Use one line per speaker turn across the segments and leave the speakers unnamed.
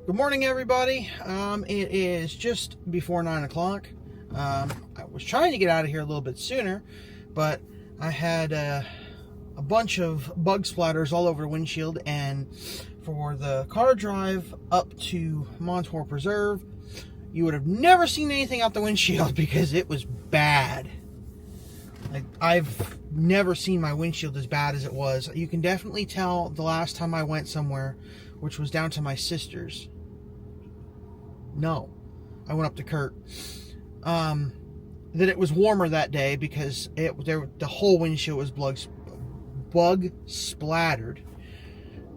Good morning, everybody. It is just before 9 o'clock. I was trying to get out of here a little bit sooner, but I had a bunch of bug splatters all over the windshield, and for the car drive up to Montour Preserve, you would have never seen anything out the windshield because it was bad. I've never seen my windshield as bad as it was. You can definitely tell the last time I went somewhere, which was down to my sister's. No, I went up to Kurt. That it was warmer that day because the whole windshield was bug splattered.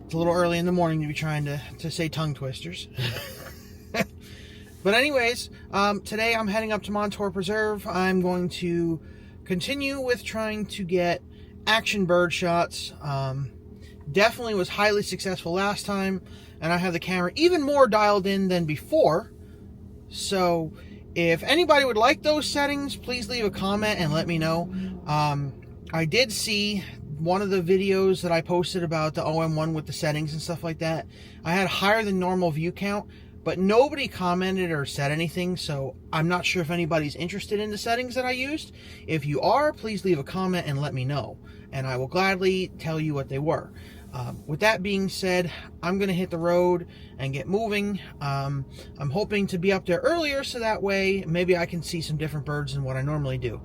It's a little early in the morning to be trying to say tongue twisters. But anyways, today I'm heading up to Montour Preserve. I'm going to continue with trying to get action bird shots. Definitely was highly successful last time, and I have the camera even more dialed in than before. So if anybody would like those settings, please leave a comment and let me know. I did see one of the videos that I posted about the OM1 with the settings and stuff like that. I had higher than normal view count, but nobody commented or said anything, so I'm not sure if anybody's interested in the settings that I used. If you are, please leave a comment and let me know, and I will gladly tell you what they were. With that being said, I'm going to hit the road and get moving. I'm hoping to be up there earlier so that way maybe I can see some different birds than what I normally do.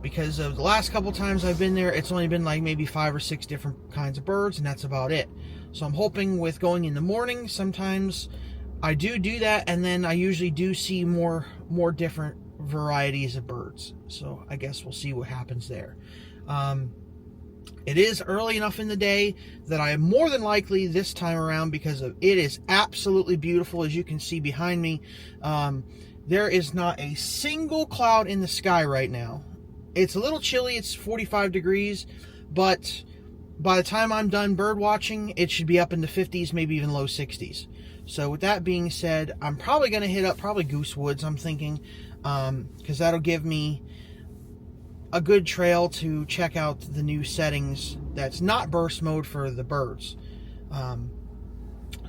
Because of the last couple times I've been there, it's only been like maybe 5 or 6 different kinds of birds, and that's about it. So I'm hoping with going in the morning, sometimes I do that, and then I usually do see more different varieties of birds. So I guess we'll see what happens there. It is early enough in the day that I am more than likely this time around, because it is absolutely beautiful, as you can see behind me. There is not a single cloud in the sky right now. It's a little chilly, it's 45 degrees, but by the time I'm done bird watching, it should be up in the 50s, maybe even low 60s. So with that being said, I'm probably going to hit up Goose Woods, I'm thinking, because that'll give me a good trail to check out the new settings that's not burst mode for the birds.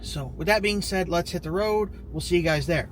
So with that being said, let's hit the road. We'll see you guys there.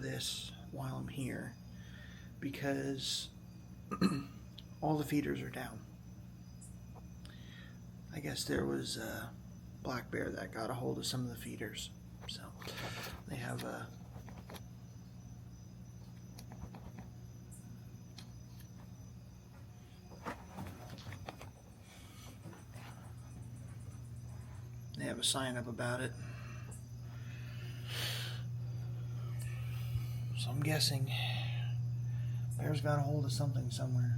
this while I'm here because all the feeders are down. I guess there was a black bear that got a hold of some of the feeders. So they have a sign up about it. So I'm guessing bear's got a hold of something somewhere.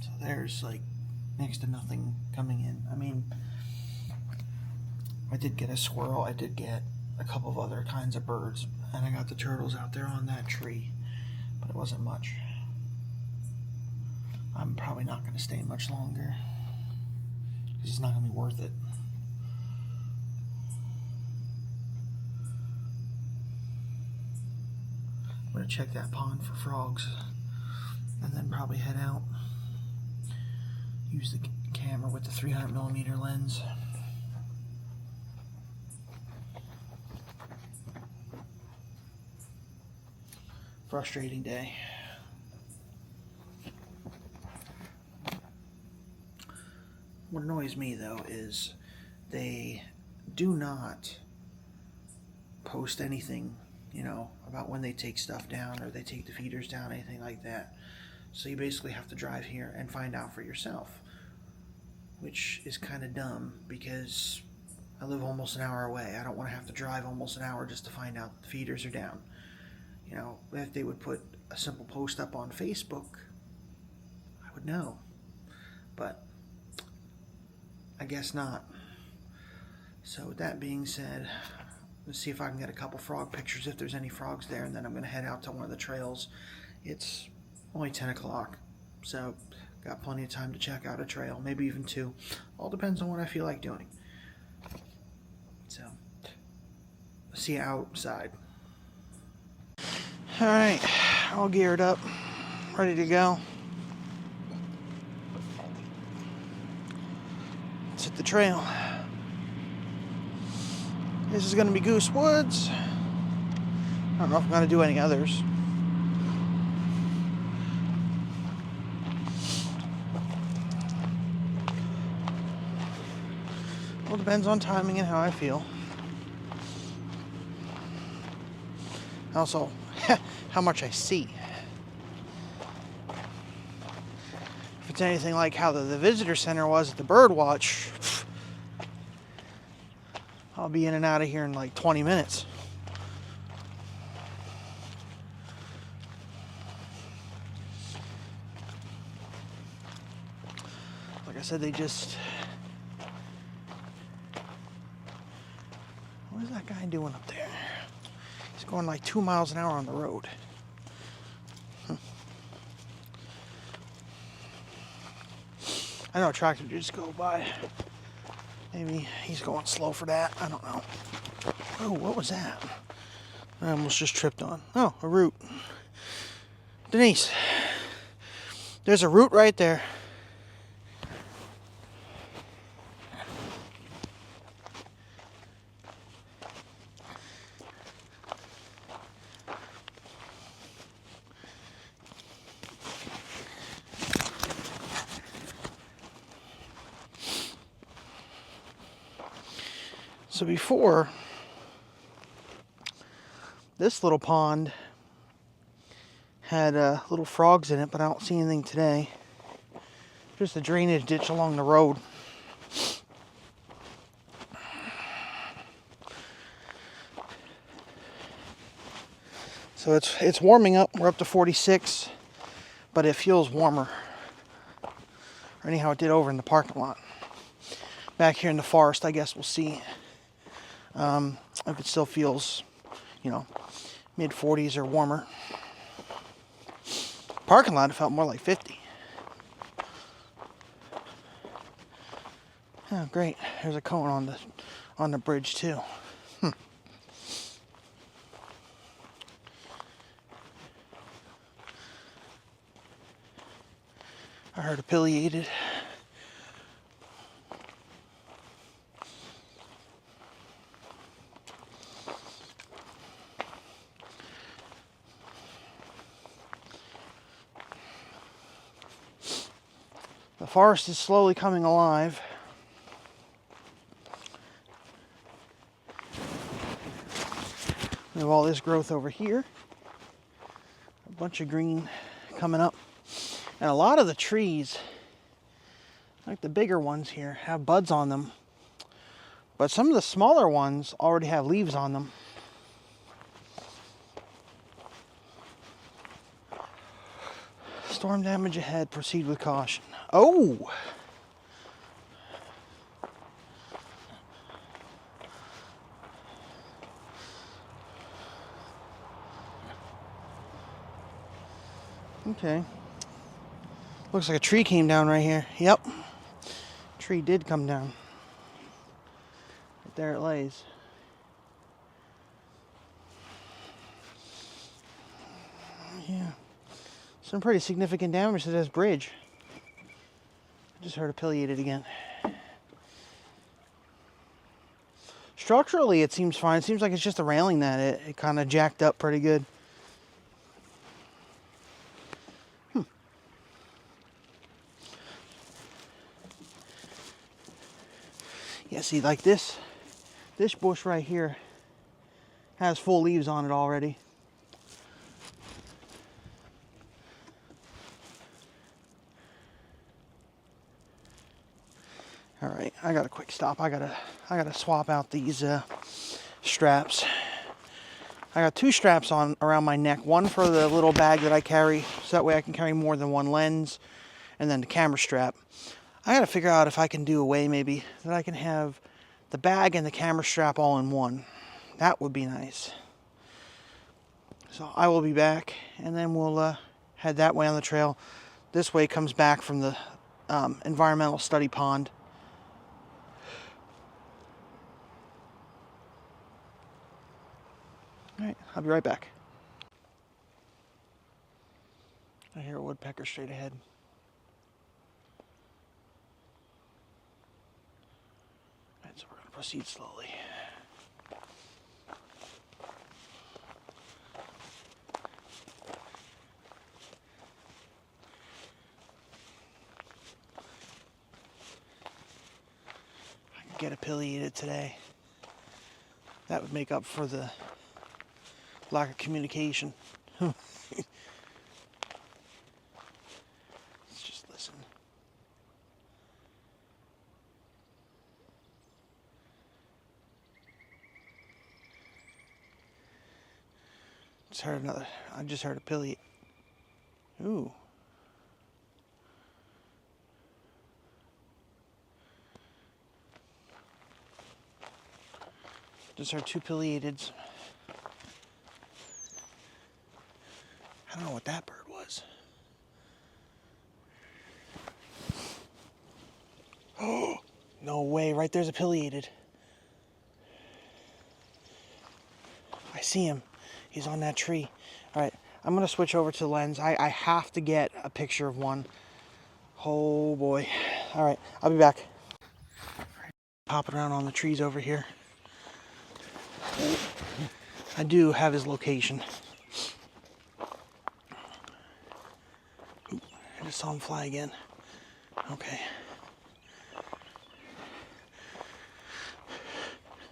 So there's like next to nothing coming in. I mean, I did get a squirrel, I did get a couple of other kinds of birds, and I got the turtles out there on that tree, but it wasn't much. I'm probably not going to stay much longer because it's not going to be worth it. I'm going to check that pond for frogs and then probably head out. Use the camera with the 300mm lens. Frustrating day. What annoys me though is they do not post anything, you know, about when they take stuff down or they take the feeders down, anything like that. So you basically have to drive here and find out for yourself, which is kind of dumb because I live almost an hour away. I don't want to have to drive almost an hour just to find out the feeders are down. You know, if they would put a simple post up on Facebook, I would know. But I guess not. So with that being said, let's see if I can get a couple frog pictures if there's any frogs there, and then I'm going to head out to one of the trails. It's only 10 o'clock, so got plenty of time to check out a trail, maybe even 2. All depends on what I feel like doing. So, see you outside. Alright, all geared up, ready to go. Let's hit the trail. This is going to be Goose Woods. I don't know if I'm going to do any others. Well, it depends on timing and how I feel. Also, how much I see. If it's anything like how the visitor center was at the Birdwatch, I'll be in and out of here in like 20 minutes. Like I said, they just... What is that guy doing up there? He's going like 2 miles an hour on the road. I know a tractor just go by. Maybe he's going slow for that. I don't know. Oh, what was that? I almost just tripped on. Oh, a root. Denise, there's a root right there. So before, this little pond had little frogs in it, but I don't see anything today. Just a drainage ditch along the road. So it's warming up. We're up to 46, but it feels warmer. Or anyhow, it did over in the parking lot. Back here in the forest, I guess we'll see. If it still feels, you know, mid 40s or warmer. Parking lot, it felt more like 50. Oh, great. There's a cone on the bridge too. I heard a pileated. The forest is slowly coming alive. We have all this growth over here. A bunch of green coming up. And a lot of the trees, like the bigger ones here, have buds on them. But some of the smaller ones already have leaves on them. Storm damage ahead, proceed with caution. Oh! Okay. Looks like a tree came down right here. Yep. Tree did come down. Right there it lays. Yeah. Some pretty significant damage to this bridge. I just heard it pileated again. Structurally, it seems fine. It seems like it's just the railing that it kind of jacked up pretty good. Yeah, see, like this bush right here has full leaves on it already. All right, I got a quick stop. I gotta swap out these straps. I got 2 straps on around my neck. One for the little bag that I carry, so that way I can carry more than one lens, and then the camera strap. I gotta figure out if I can do a way maybe that I can have the bag and the camera strap all in one. That would be nice. So I will be back, and then we'll head that way on the trail. This way comes back from the environmental study pond. All right, I'll be right back. I hear a woodpecker straight ahead. All right, so we're going to proceed slowly. I can get a pileated today. That would make up for the lack of communication. Let's just listen. I just heard a pileate. Ooh. Just heard 2 pileateds. I don't know what that bird was. Oh, no way. Right there's a pileated. I see him. He's on that tree. All right, I'm going to switch over to the lens. I have to get a picture of one. Oh, boy. All right, I'll be back. Popping around on the trees over here. I do have his location. Ooh, I just saw him fly again. Okay.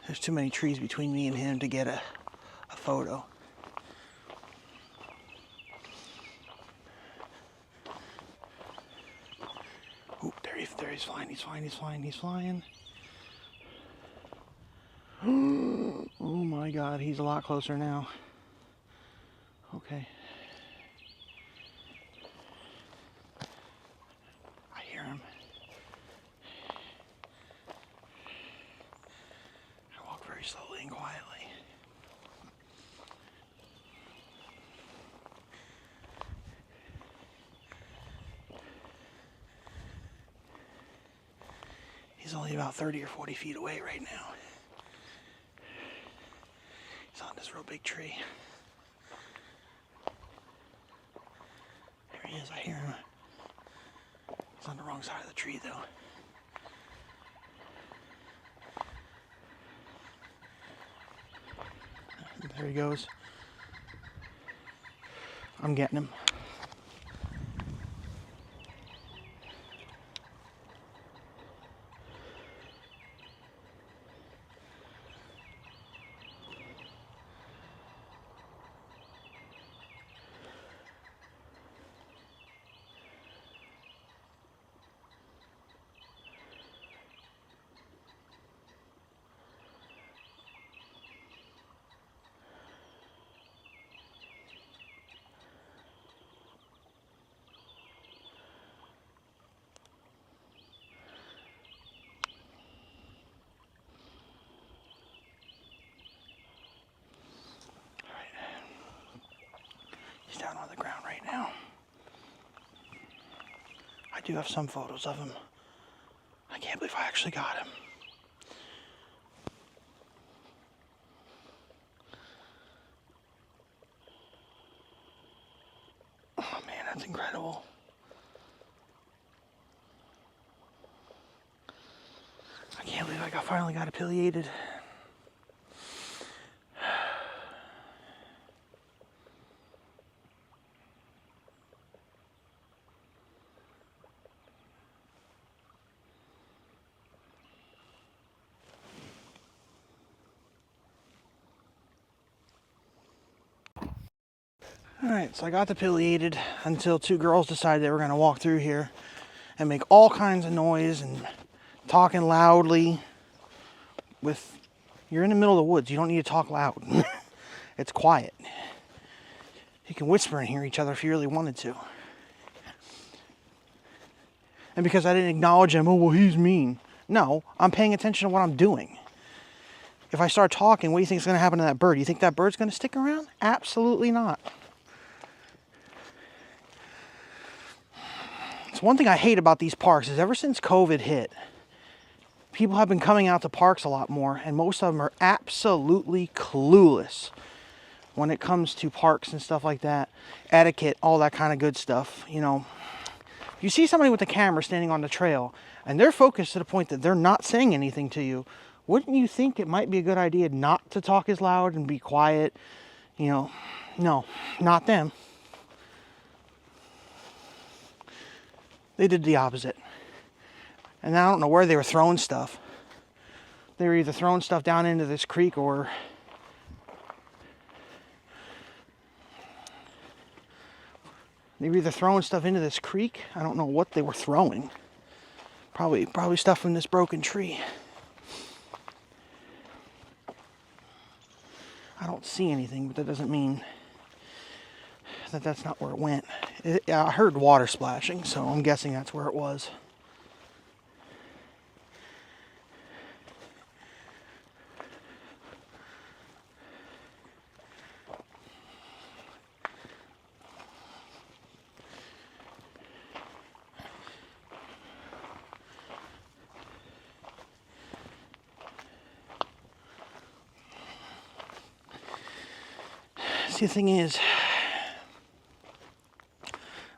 There's too many trees between me and him to get a photo. Ooh, there he's flying, he's flying, he's flying, he's flying. Oh my God, he's a lot closer now. Okay. I hear him. I walk very slowly and quietly. He's only about 30 or 40 feet away right now. He's on this real big tree. There he is, I hear him. He's on the wrong side of the tree though. There he goes. I'm getting him. down on the ground right now. I do have some photos of him. I can't believe I actually got him. Oh man, that's incredible. I can't believe I finally got affiliated. Alright, so I got affiliated until two girls decided they were going to walk through here and make all kinds of noise and talking loudly with... You're in the middle of the woods. You don't need to talk loud. It's quiet. You can whisper and hear each other if you really wanted to. And because I didn't acknowledge him, oh, well, he's mean. No, I'm paying attention to what I'm doing. If I start talking, what do you think is going to happen to that bird? You think that bird's going to stick around? Absolutely not. So one thing I hate about these parks is ever since COVID hit, people have been coming out to parks a lot more, and most of them are absolutely clueless when it comes to parks and stuff like that. Etiquette, all that kind of good stuff. You know, you see somebody with a camera standing on the trail, and they're focused to the point that they're not saying anything to you. Wouldn't you think it might be a good idea not to talk as loud and be quiet? You know, no, not them. They did the opposite. And I don't know where they were throwing stuff. They were either throwing stuff down into this creek or I don't know what they were throwing. Probably stuff from this broken tree. I don't see anything, but that doesn't mean that that's not where it went. I heard water splashing, so I'm guessing that's where it was. See, the thing is,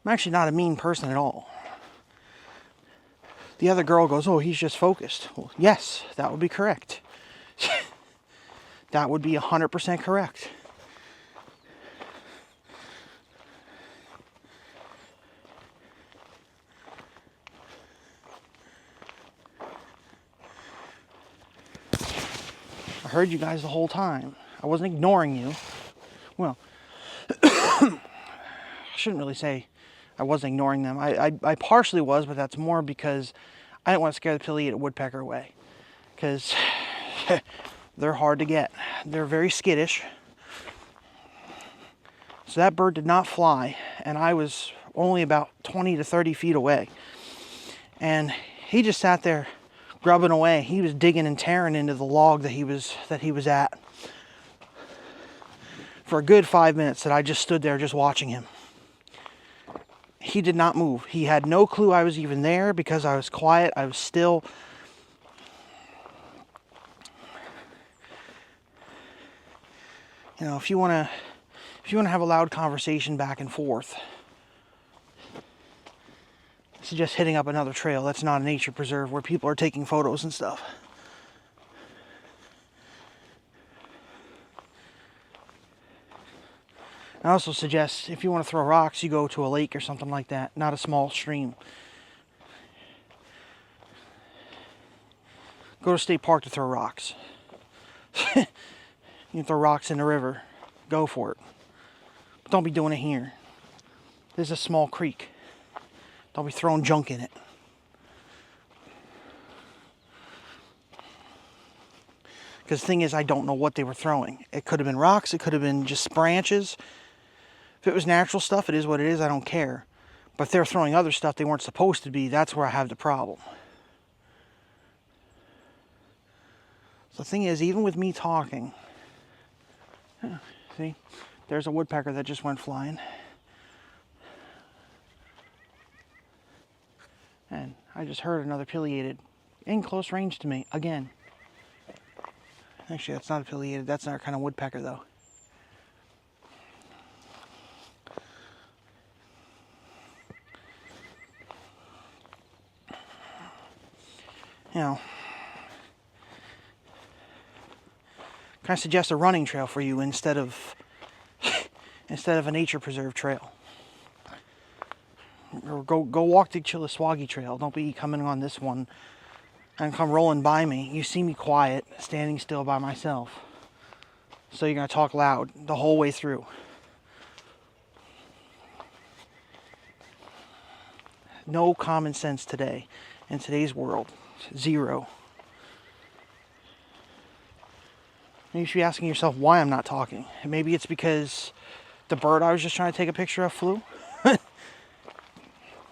I'm actually not a mean person at all. The other girl goes, oh, he's just focused. Well, yes, that would be correct. That would be 100% correct. I heard you guys the whole time. I wasn't ignoring you. Well, I shouldn't really say I wasn't ignoring them. I partially was, but that's more because I didn't want to scare the pileated woodpecker away. Because they're hard to get. They're very skittish. So that bird did not fly, and I was only about 20 to 30 feet away. And he just sat there grubbing away. He was digging and tearing into the log that he was at. For a good 5 minutes that I just stood there just watching him. He did not move. He had no clue I was even there because I was quiet. I was still. You know, if you want to have a loud conversation back and forth, I suggest hitting up another trail that's not a nature preserve where people are taking photos and stuff. I also suggest if you want to throw rocks, you go to a lake or something like that, not a small stream. Go to state park to throw rocks. You can throw rocks in the river. Go for it. But don't be doing it here. This is a small creek. Don't be throwing junk in it. Because the thing is, I don't know what they were throwing. It could have been rocks. It could have been just branches. If it was natural stuff, it is what it is. I don't care. But if they're throwing other stuff they weren't supposed to be, that's where I have the problem. So the thing is, even with me talking, see, there's a woodpecker that just went flying. And I just heard another pileated in close range to me again. Actually, that's not a pileated. That's our kind of woodpecker, though. You know, kind of suggest a running trail for you instead of a nature preserve trail. Or go walk the Chilliswaggy Trail. Don't be coming on this one and come rolling by me. You see me quiet, standing still by myself. So you're going to talk loud the whole way through. No common sense today, in today's world. Zero. And you should be asking yourself why I'm not talking. Maybe it's because the bird I was just trying to take a picture of flew.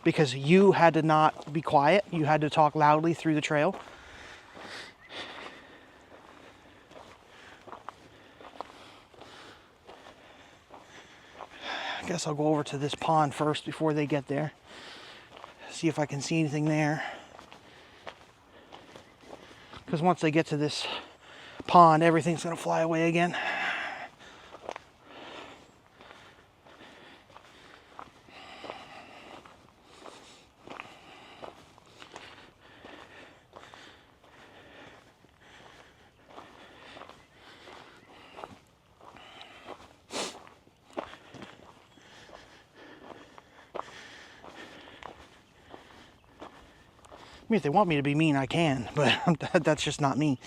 Because you had to not be quiet. You had to talk loudly through the trail. I guess I'll go over to this pond first before they get there. See if I can see anything there. Because once they get to this pond, everything's going to fly away again. I mean, if they want me to be mean, I can, but that's just not me.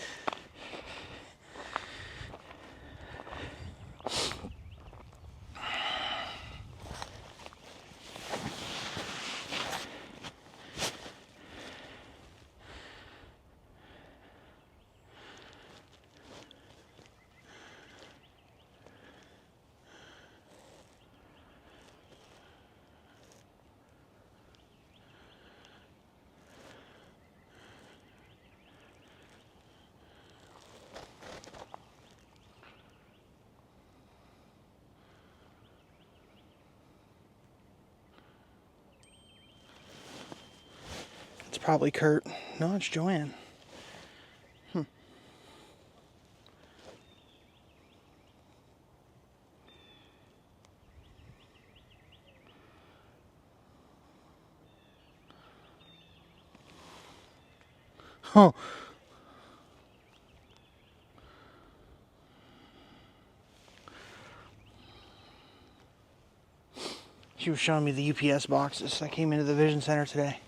Probably Kurt. No, it's Joanne. Huh. She was showing me the UPS boxes. I came into the Vision Center today.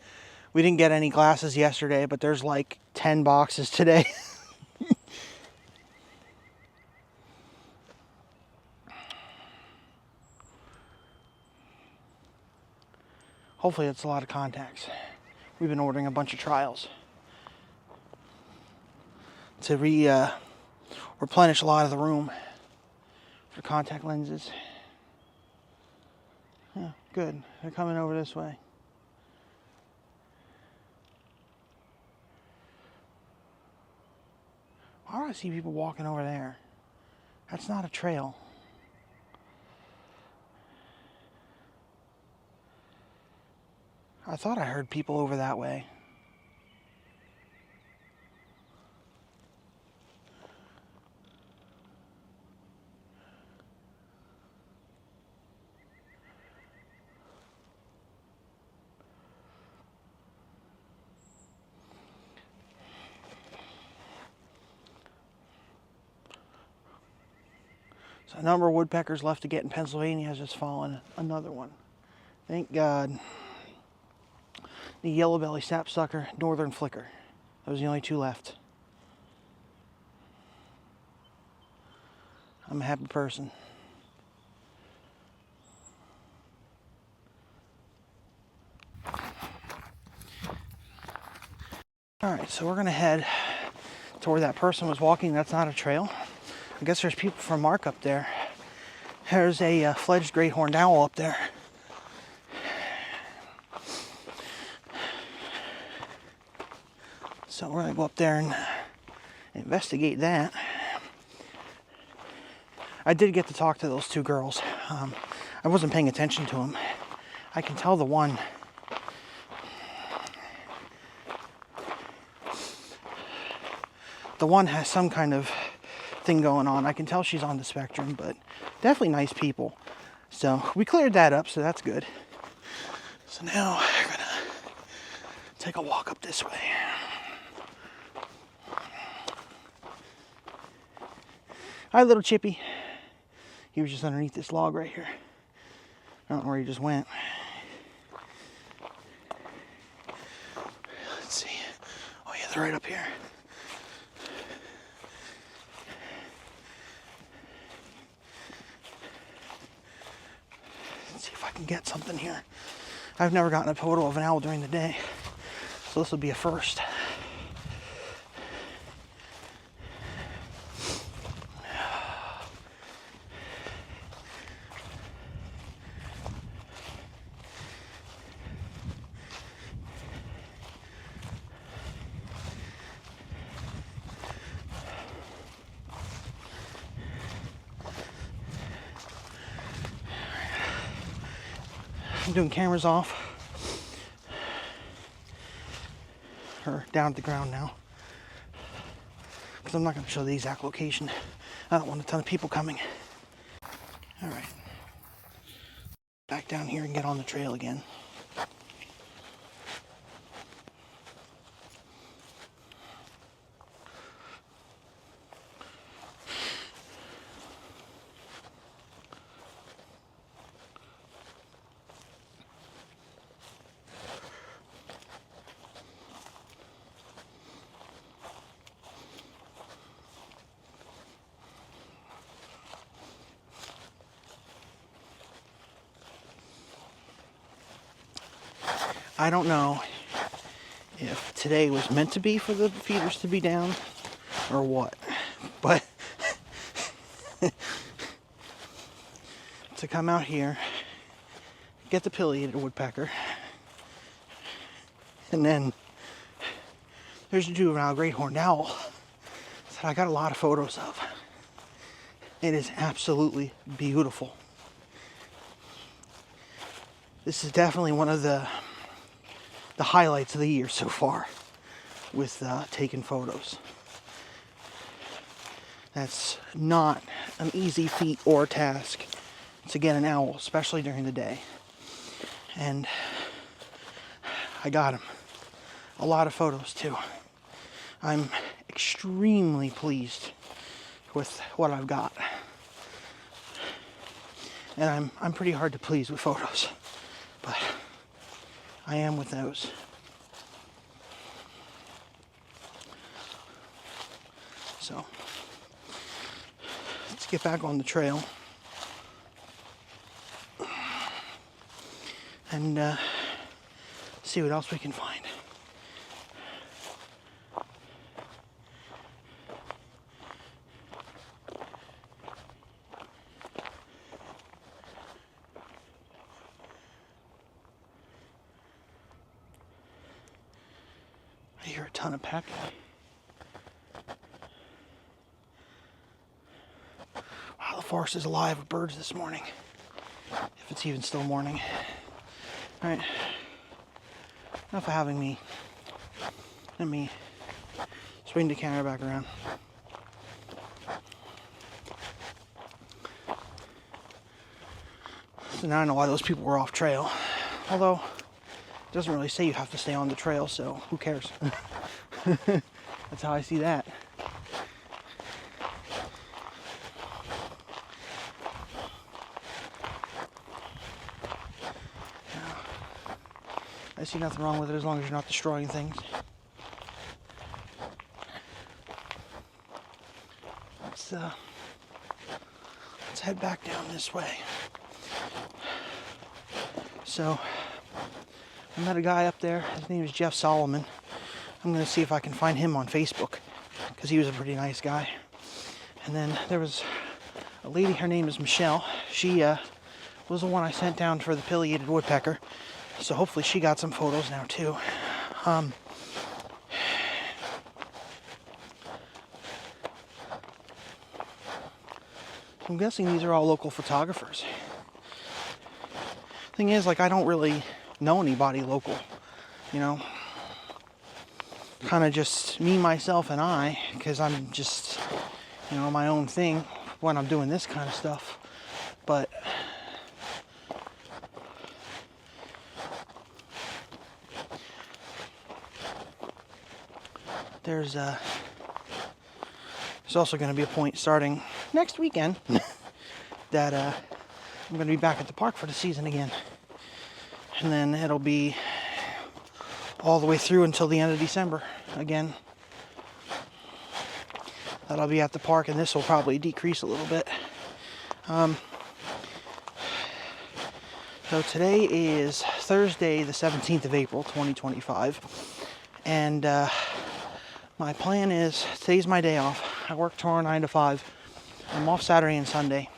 We didn't get any glasses yesterday, but there's like 10 boxes today. Hopefully it's a lot of contacts. We've been ordering a bunch of trials to replenish a lot of the room for contact lenses. Yeah, good. They're coming over this way. Why do I see people walking over there? That's not a trail. I thought I heard people over that way. So a number of woodpeckers left to get in Pennsylvania has just fallen. Another one. Thank God. The yellow-belly sapsucker, northern flicker. Those are the only two left. I'm a happy person. Alright, so we're going to head to where that person was walking. That's not a trail. I guess there's people from Mark up there. There's a fledged great horned owl up there. So we're going to go up there and investigate that. I did get to talk to those two girls. I wasn't paying attention to them. I can tell the one the one has some kind of thing going on. I can tell she's on the spectrum, but definitely nice people. So we cleared that up, so that's good. So now we're gonna take a walk up this way. Hi, little Chippy. He was just underneath this log right here. I don't know where he just went. Let's see. Oh yeah, they're right up here. Let's see if I can get something here. I've never gotten a photo of an owl during the day, so this will be a first. I'm doing cameras off, or down at the ground now, because I'm not going to show the exact location. I don't want a ton of people coming. All right, back down here and get on the trail again. I don't know if today was meant to be for the feeders to be down or what, but to come out here, get the pileated woodpecker, and then there's a juvenile great horned owl that I got a lot of photos of. It is absolutely beautiful. This is definitely one of the highlights of the year so far with taking photos. That's not an easy feat or task to get an owl, especially during the day. And I got him. A lot of photos too. I'm extremely pleased with what I've got. And I'm pretty hard to please with photos, but I am with those. So let's get back on the trail and see what else we can find. I hear a ton of peck. Wow, the forest is alive with birds this morning, if it's even still morning. All right, enough of having me. Let me swing the camera back around. So now I know why those people were off trail. Although, it doesn't really say you have to stay on the trail, so who cares? That's how I see that. I see nothing wrong with it as long as you're not destroying things. Let's head back down this way. So I met a guy up there. His name is Jeff Solomon. I'm going to see if I can find him on Facebook, because he was a pretty nice guy. And then there was a lady, her name is Michelle. She was the one I sent down for the pileated woodpecker. So hopefully she got some photos now too. I'm guessing these are all local photographers. Thing is, like, I don't really know anybody local, you know. Kind of just me, myself, and I. because I'm just, you know, my own thing when I'm doing this kind of stuff. But there's also going to be a point starting next weekend that I'm going to be back at the park for the season again. And then it'll be all the way through until the end of December again. That I'll be at the park, and this will probably decrease a little bit. So today is Thursday, the 17th of April, 2025. And my plan is, today's my day off. I work tomorrow 9 to 5. I'm off Saturday and Sunday.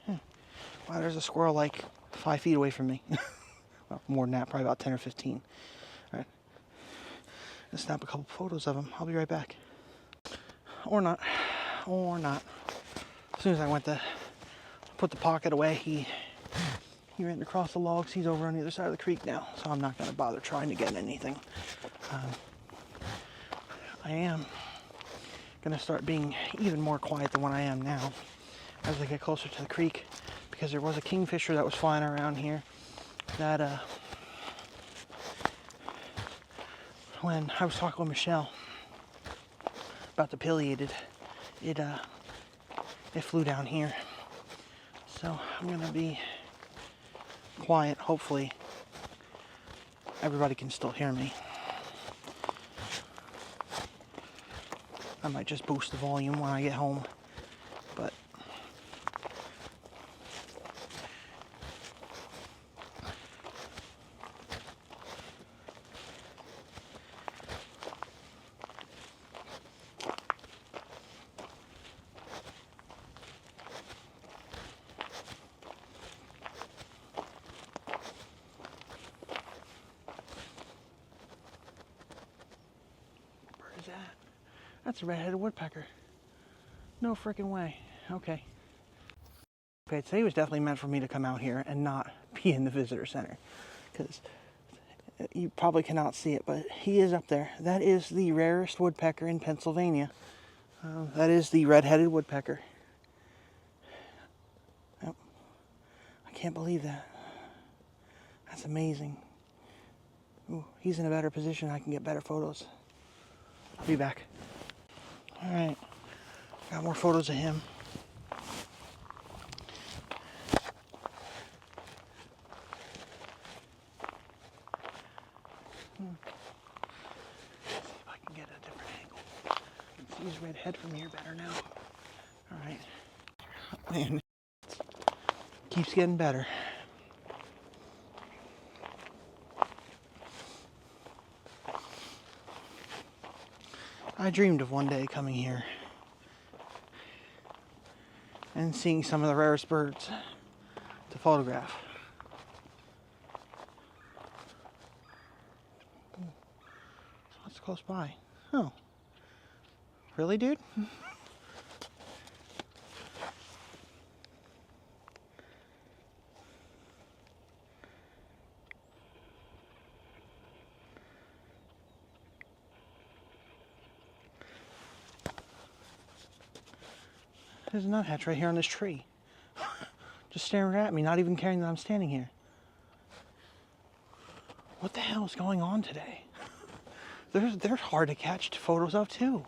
Wow, there's a squirrel like 5 feet away from me. Well, more than that, probably about 10 or 15. All right. Let's snap a couple photos of him. I'll be right back. Or not. Or not. As soon as I went to put the pocket away, he ran across the logs. He's over on the other side of the creek now, so I'm not going to bother trying to get anything. I am going to start being even more quiet than what I am now as I get closer to the creek, because there was a kingfisher that was flying around here that when I was talking with Michelle about the pileated, it flew down here. So I'm going to be quiet. Hopefully everybody can still hear me. I might just boost the volume when I get home, but where is that? That's a red-headed woodpecker. No freaking way. Okay. Okay, today was definitely meant for me to come out here and not be in the visitor center, because you probably cannot see it, but he is up there. That is the rarest woodpecker in Pennsylvania. That is the red-headed woodpecker. Yep. I can't believe that. That's amazing. Ooh, he's in a better position. I can get better photos. I'll be back. All right. Got more photos of him. Let's see if I can get a different angle. I can see his red head from here better now. All right. Man, keeps getting better. I dreamed of one day coming here and seeing some of the rarest birds to photograph. So it's close by. Oh. Really, dude? There's a nuthatch right here on this tree. Just staring at me, not even caring that I'm standing here. What the hell is going on today? They're hard to catch photos of too.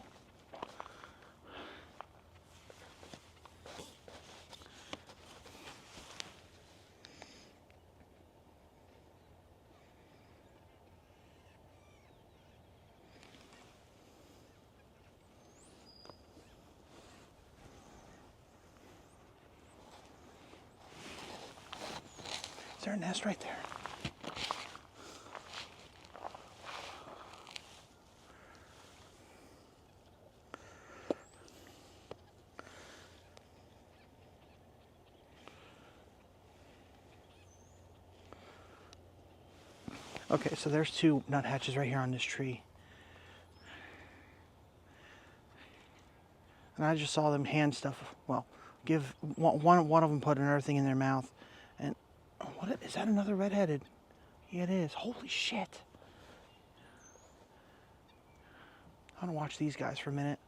Is there a nest right there? Okay, so there's two nuthatches right here on this tree. And I just saw them hand stuff, well, give one of them put another thing in their mouth. And what is that, another red-headed? Yeah, it is. Holy shit. I'm gonna watch these guys for a minute.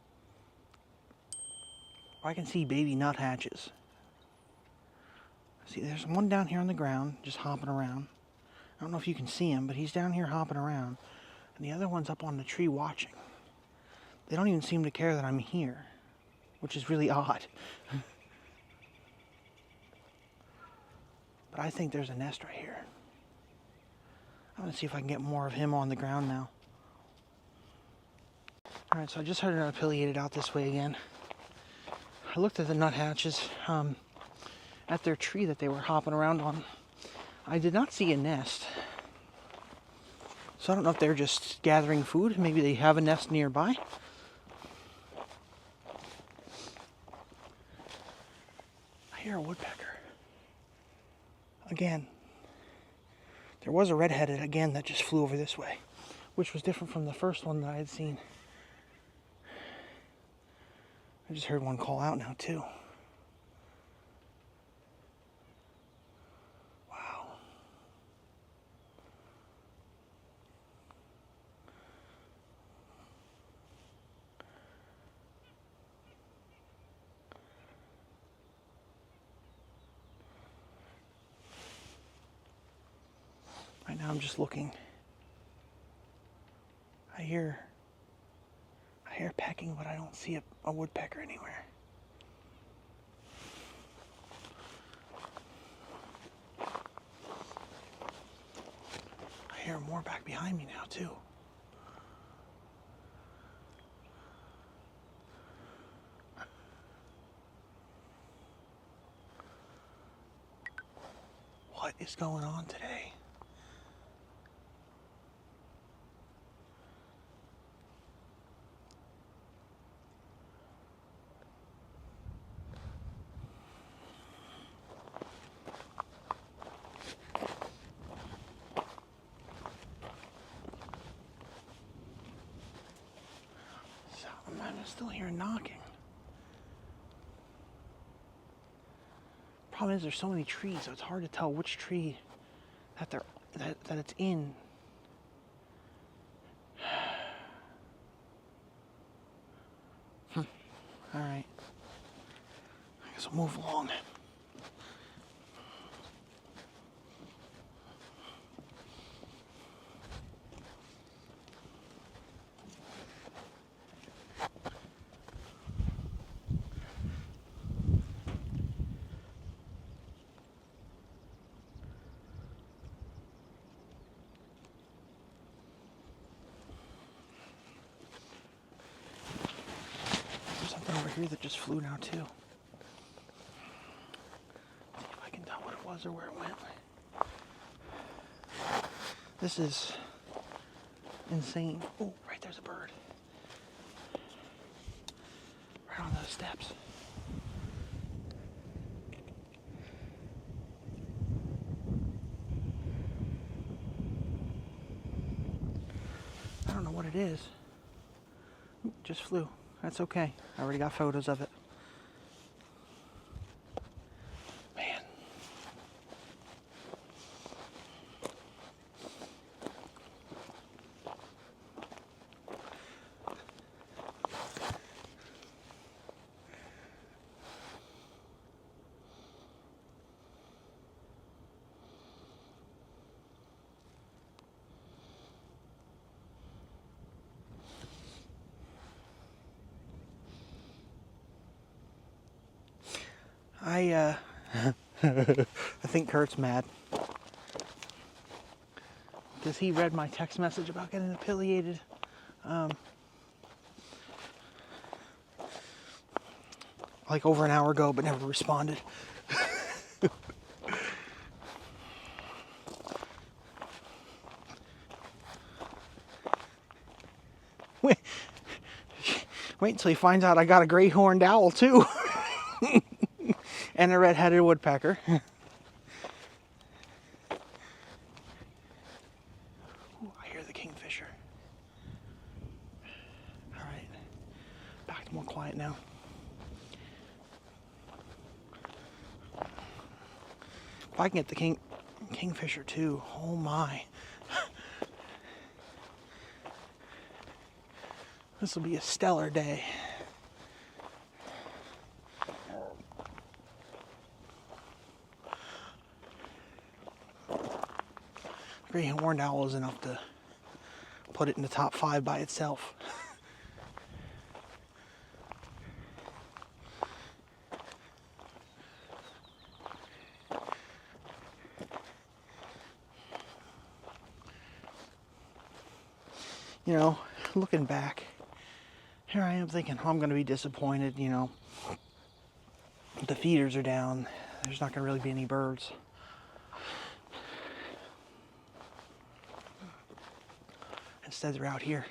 I can see baby nuthatches. See, there's one down here on the ground, just hopping around. I don't know if you can see him, but he's down here hopping around. And the other one's up on the tree watching. They don't even seem to care that I'm here, which is really odd. But I think there's a nest right here. I'm gonna see if I can get more of him on the ground now. Alright, so I just heard another pileated out this way again. I looked at the nuthatches at their tree that they were hopping around on. I did not see a nest. So I don't know if they're just gathering food. Maybe they have a nest nearby. I hear a woodpecker. Again. There was a red-headed again that just flew over this way, which was different from the first one that I had seen. I just heard one call out now too. Wow. Right now I'm just looking. I hear pecking, but I don't see a woodpecker anywhere. I hear more back behind me now too. What is going on today? I'm still hearing knocking. Problem is, there's so many trees, so it's hard to tell which tree that it's in. All right. I guess I'll move along. Over here that just flew now too. See if I can tell what it was or where it went. This is insane. Oh, right there's a bird. Right on those steps. I don't know what it is. Ooh, just flew. That's okay. I already got photos of it. Man. I think Kurt's mad. Because he read my text message about getting affiliated. Like over an hour ago, but never responded. Wait until he finds out I got a gray horned owl too. And a red-headed woodpecker. Ooh, I hear the kingfisher. Alright. Back to more quiet now. If I can get the kingfisher too, oh my. This will be a stellar day. Great horned owl is enough to put it in the top 5 by itself. You know, looking back, here I am thinking, oh, I'm going to be disappointed, you know. The feeders are down. There's not going to really be any birds. Instead, they're out here.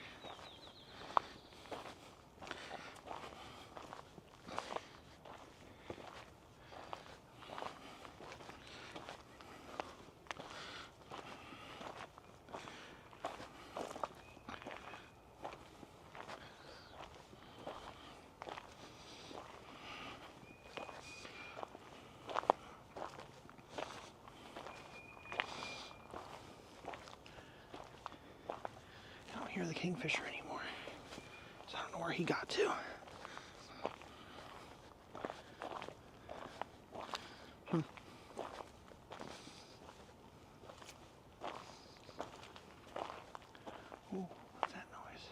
Hear the kingfisher anymore, so I don't know where he got to. Ooh, what's that noise?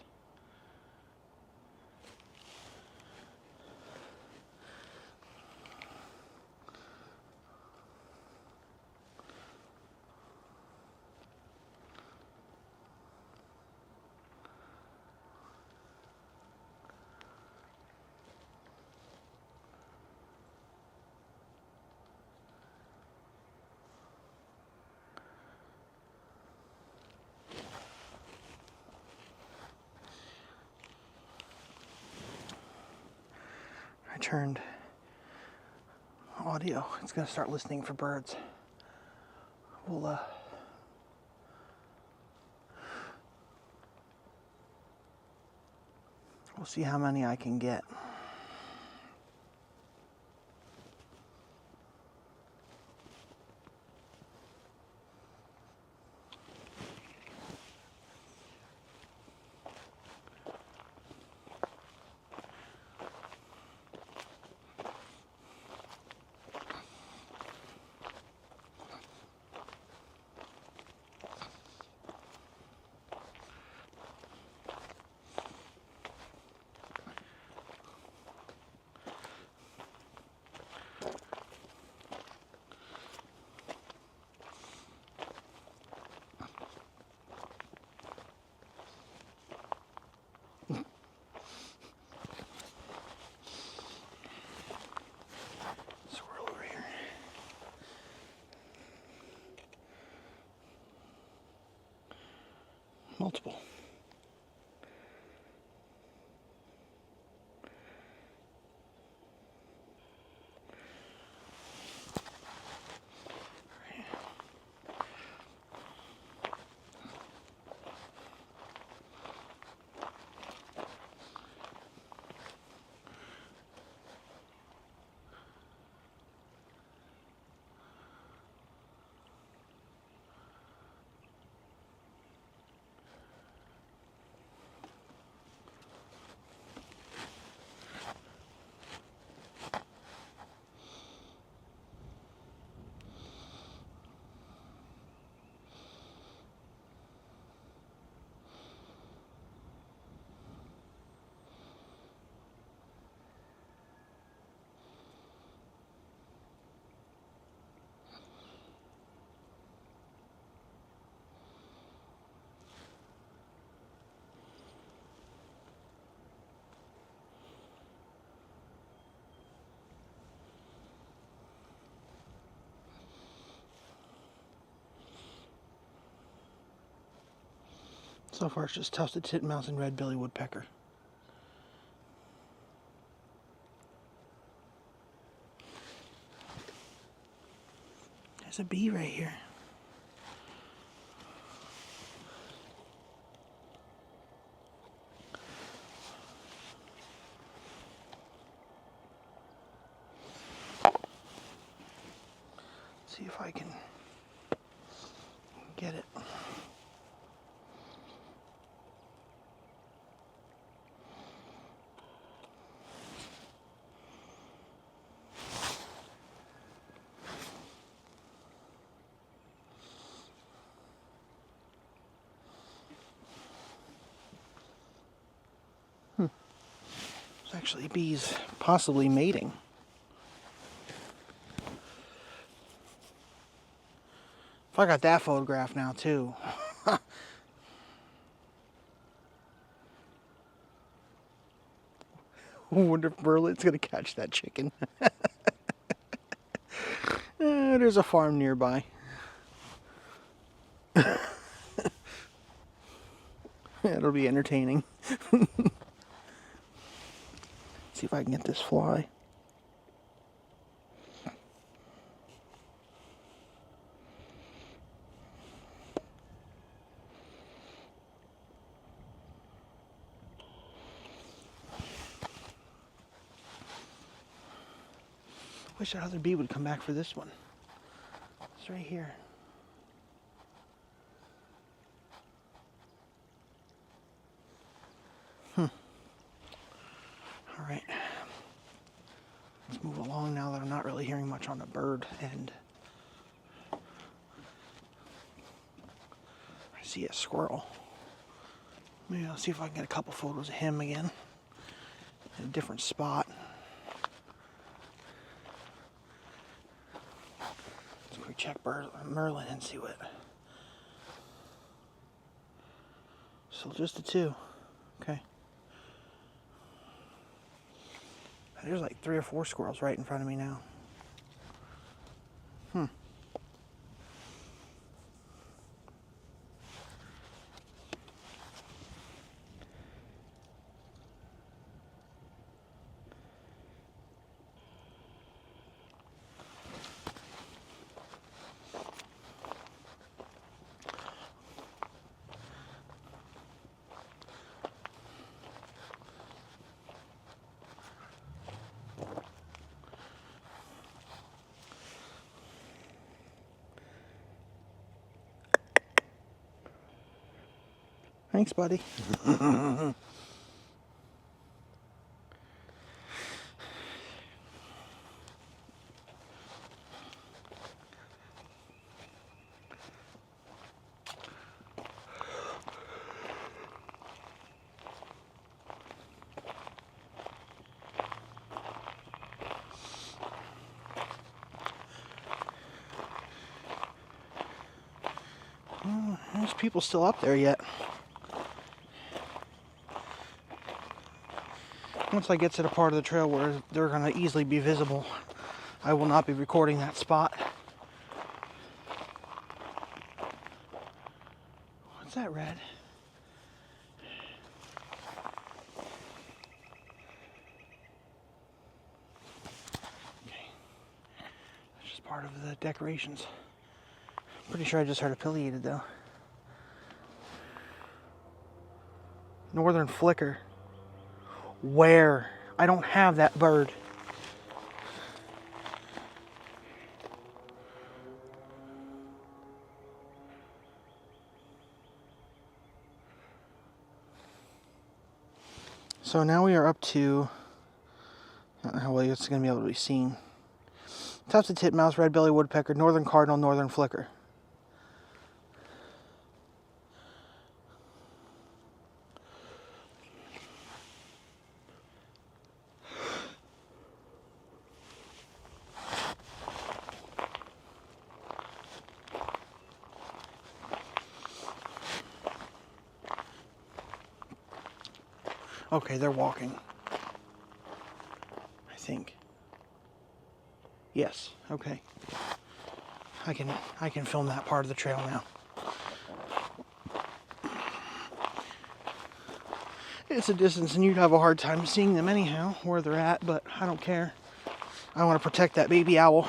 I turned audio. It's going to start listening for birds. We'll see how many I can get. Multiple. So far it's just tufted titmouse and red-bellied woodpecker. There's a bee right here. Let's see if I can get it. Actually, bees possibly mating. If I got that photograph now too. I wonder if Berlin's gonna catch that chicken. There's a farm nearby. It'll be entertaining. See if I can get this fly. Wish that other bee would come back for this one. It's right here. All right. Let's move along now that I'm not really hearing much on the bird end. I see a squirrel. Maybe I'll see if I can get a couple photos of him again in a different spot. Let's quick check Merlin and see what. So just the two. Okay. There's like 3 or 4 squirrels right in front of me now. Thanks, buddy. There's people still up there yet. Once I get to the part of the trail where they're going to easily be visible, I will not be recording that spot. What's that red? Okay. That's just part of the decorations. Pretty sure I just heard a pileated though. Northern flicker. Where? I don't have that bird. So now we are up to, I don't know how well it's going to be able to be seen. Tufted titmouse, red-bellied woodpecker, northern cardinal, northern flicker. Okay, they're walking. I think. Yes, okay. I can film that part of the trail now. It's a distance and you'd have a hard time seeing them anyhow, where they're at, but I don't care. I want to protect that baby owl.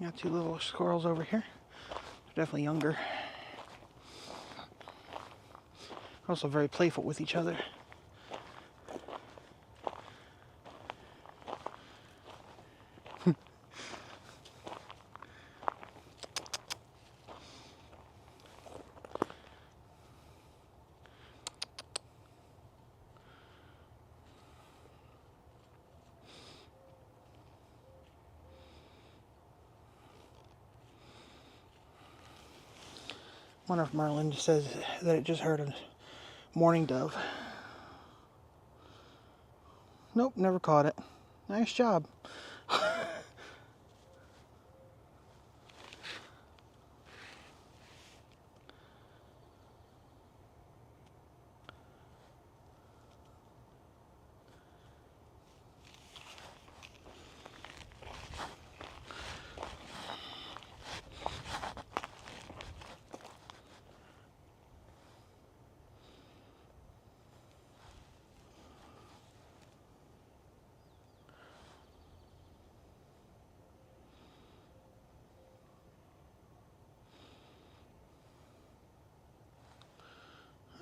Got two little squirrels over here. They're definitely younger. Also very playful with each other. Wonder if Merlin says that it just heard a mourning dove. Nope, never caught it. Nice job.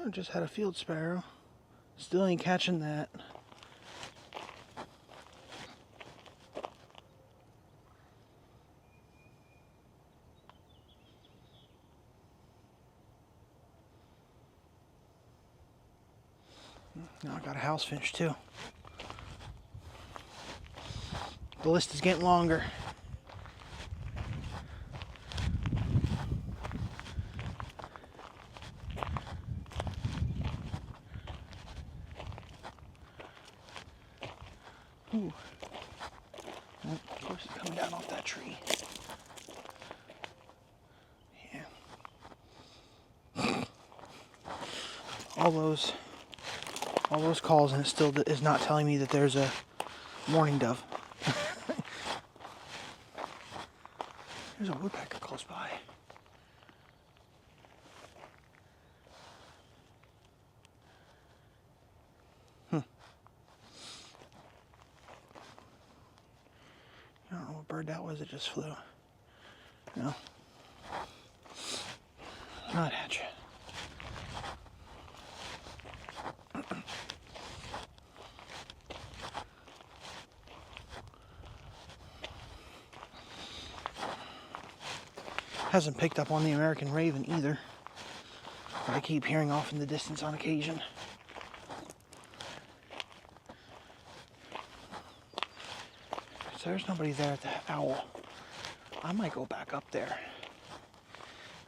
I just had a field sparrow. Still ain't catching that. Now I got a house finch too. The list is getting longer. Ooh. Well, of course it's coming down off that tree. Yeah. All those calls, and it still is not telling me that there's a mourning dove. There's a woodpecker close by. I don't know what bird that was that just flew. No. Not hatch. Hasn't picked up on the American raven either. But I keep hearing off in the distance on occasion. So there's nobody there at the owl. I might go back up there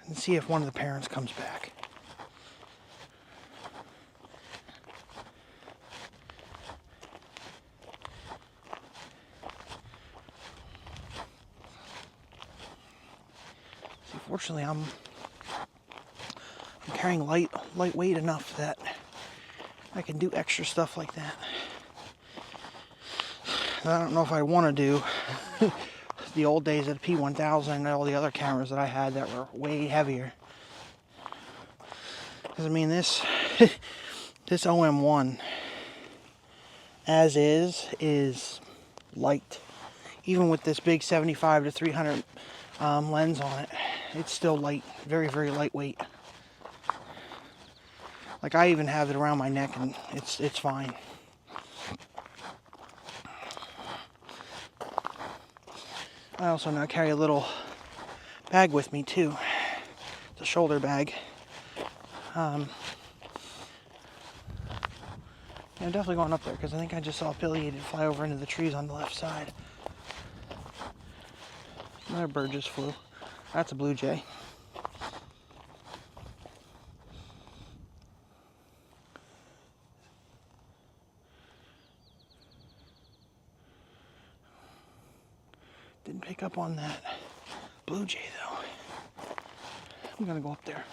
and see if one of the parents comes back. See, fortunately, I'm carrying lightweight enough that I can do extra stuff like that. I don't know if I want to do the old days of the P1000 and all the other cameras that I had that were way heavier. Because I mean, this OM1 as is light. Even with this big 75 to 300 lens on it, it's still light, very, very lightweight. Like, I even have it around my neck and it's fine. I also now carry a little bag with me too. It's a shoulder bag. Yeah, I'm definitely going up there because I think I just saw a pileated fly over into the trees on the left side. Another bird just flew. That's a blue jay. Didn't pick up on that blue jay though. I'm gonna go up there.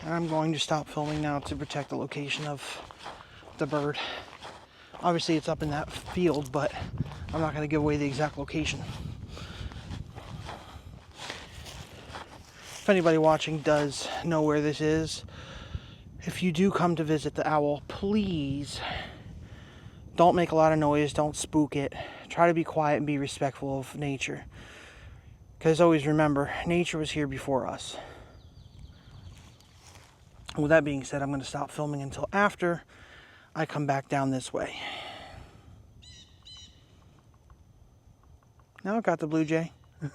And I'm going to stop filming now to protect the location of the bird. Obviously it's up in that field, but I'm not going to give away the exact location. If anybody watching does know where this is, if you do come to visit the owl, please Don't make a lot of noise. Don't spook it. Try to be quiet and be respectful of nature. Because always remember, nature was here before us. With that being said, I'm going to stop filming until after I come back down this way. Now I got the blue jay. All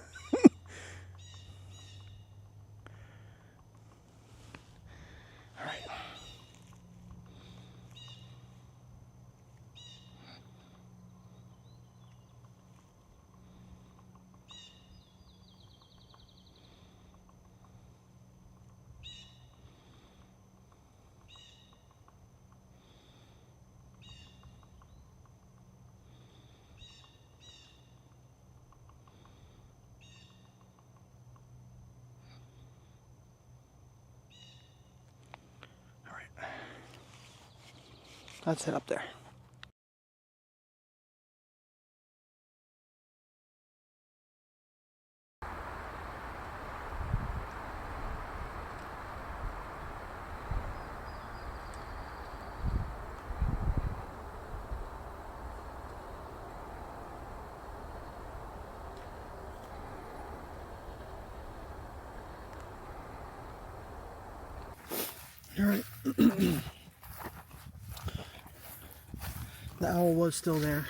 right. That's it up there. All right. The owl was still there.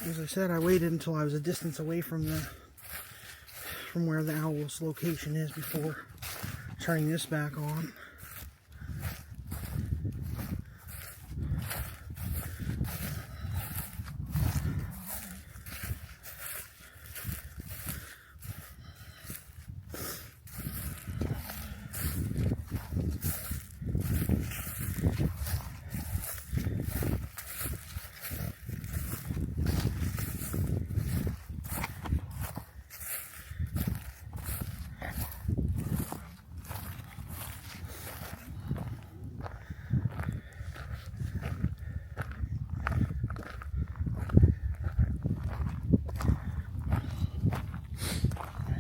As I said, I waited until I was a distance away from where the owl's location is before turning this back on.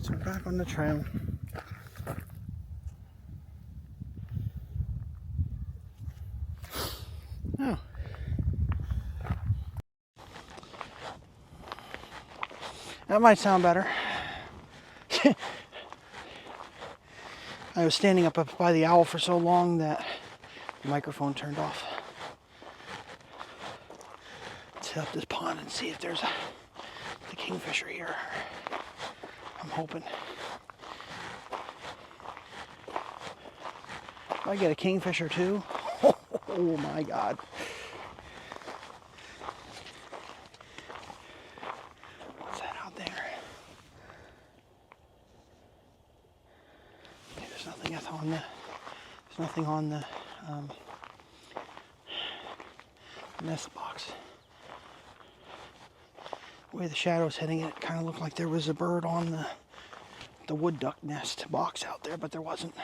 So we're back on the trail. Oh. That might sound better. I was standing up by the owl for so long that the microphone turned off. Let's hit up this pond and see if there's the kingfisher here. I'm hoping. If I get a kingfisher too, oh my God. What's that out there? Okay, there's nothing on the nest box. The way the shadow's hitting it, it kind of looked like there was a bird on the wood duck nest box out there, but there wasn't.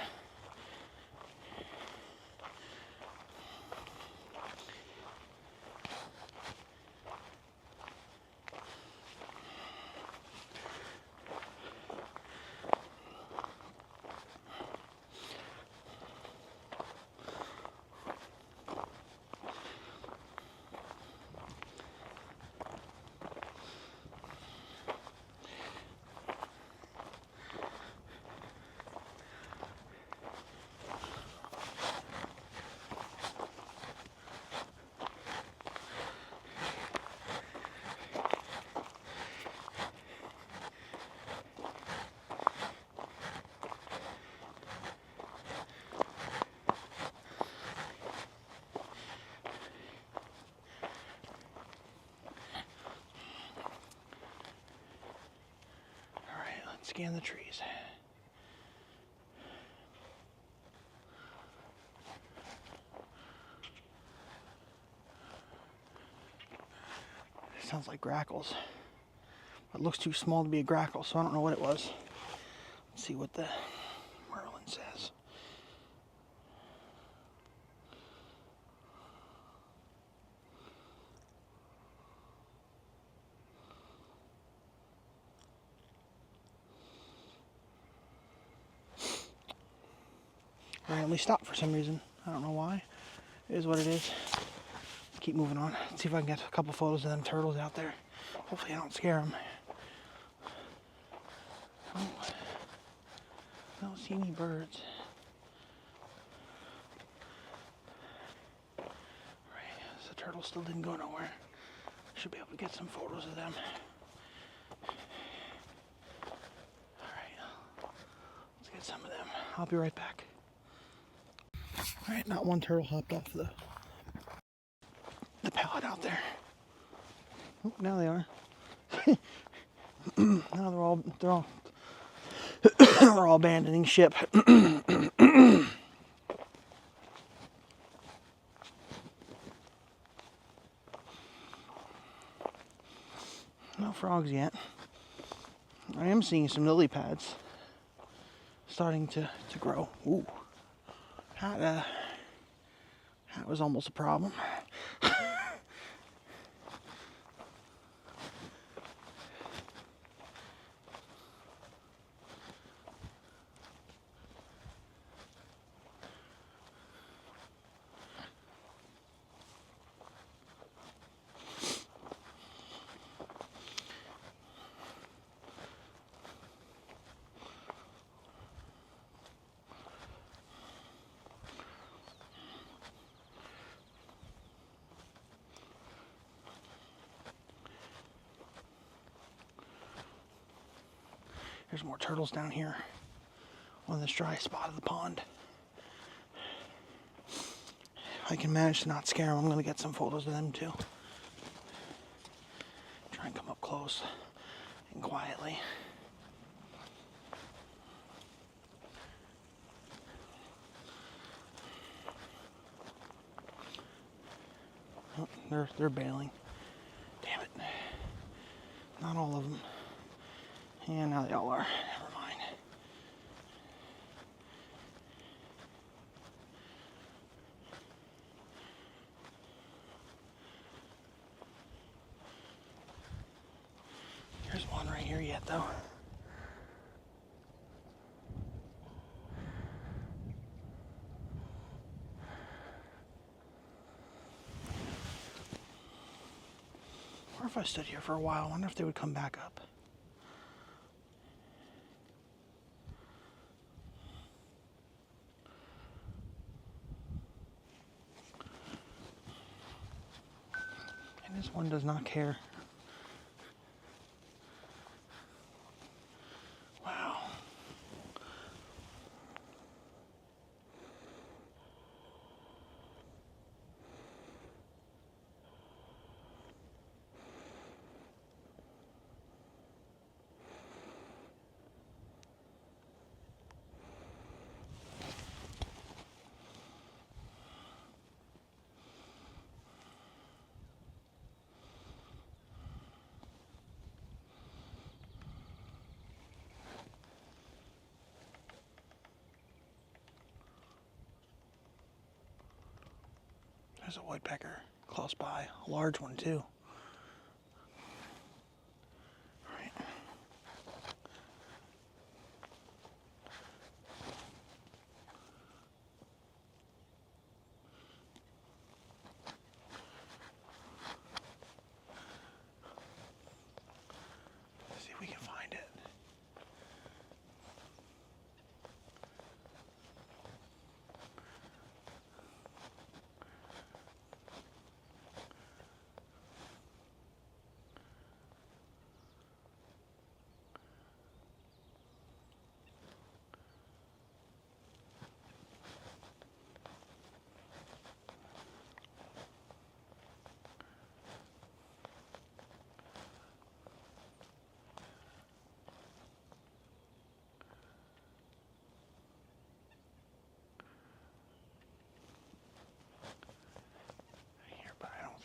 Scan the trees. It sounds like grackles. It looks too small to be a grackle, so I don't know what it was. Let's see what the Merlin says. randomly stopped for some reason. I don't know why. It is what it is. Keep moving on. Let's see if I can get a couple photos of them turtles out there. Hopefully I don't scare them. Oh, I don't see any birds. Right, so the turtle still didn't go nowhere. Should be able to get some photos of them. Alright, let's get some of them. I'll be right back. Alright, not one turtle hopped off the pallet out there. Oh, now they are. Now they're all they're all abandoning ship. No frogs yet. I am seeing some lily pads starting to grow. Ooh, that was almost a problem. There's more turtles down here on this dry spot of the pond. If I can manage to not scare them, I'm going to get some photos of them too. Try and come up close and quietly. Oh, they're bailing. Damn it. Not all of them. Yeah, now they all are. Never mind. There's one right here yet, though. Or if I stood here for a while, I wonder if they would come back up. And this one does not care. Wow. There's a woodpecker close by, a large one too. All right. Let's see if we can find it.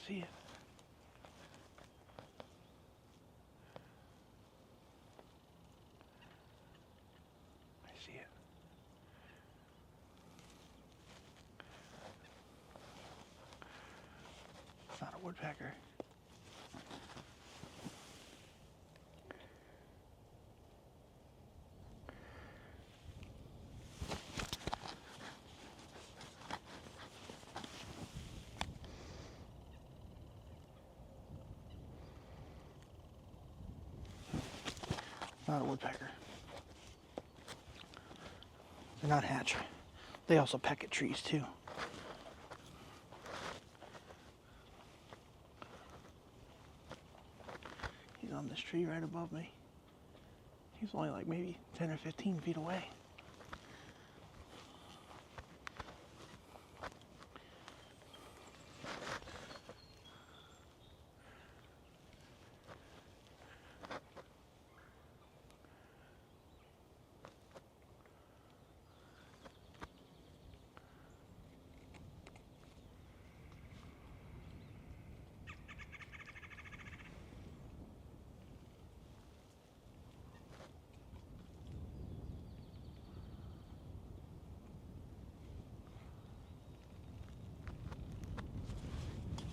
See it. I see it. It's not a woodpecker. Not a woodpecker. They're not hatch. They also peck at trees too. He's on this tree right above me. He's only like maybe 10 or 15 feet away.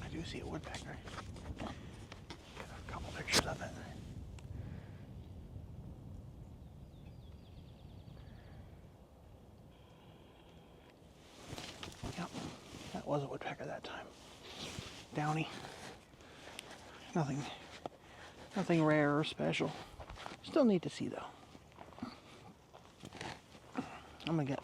I do see a woodpecker. Get a couple pictures of it. Yep, that was a woodpecker that time. Downy. Nothing rare or special. Still need to see though. I'm gonna get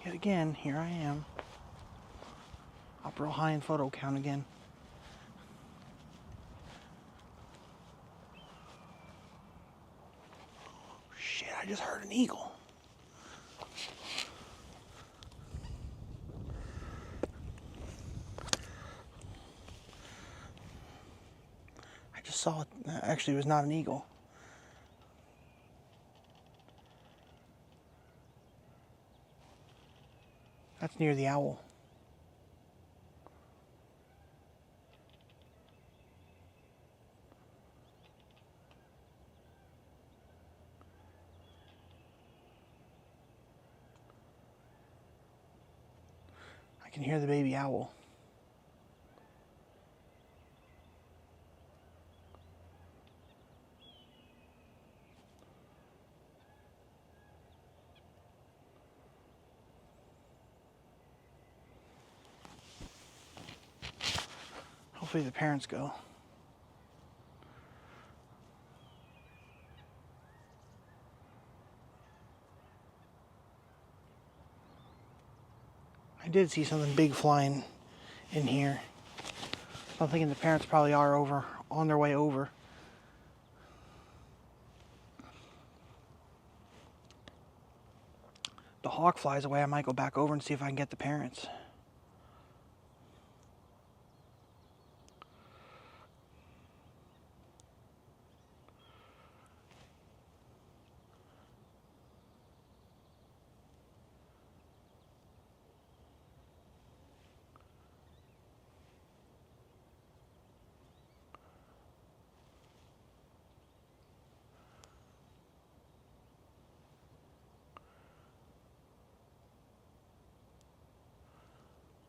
yet again, here I am. Up real high in photo count again. Shit, I just heard an eagle. I just saw it. Actually, it was not an eagle. That's near the owl. I can hear the baby owl. Hopefully the parents go. I did see something big flying in here. I'm thinking the parents probably are on their way over. The hawk flies away, I might go back over and see if I can get the parents.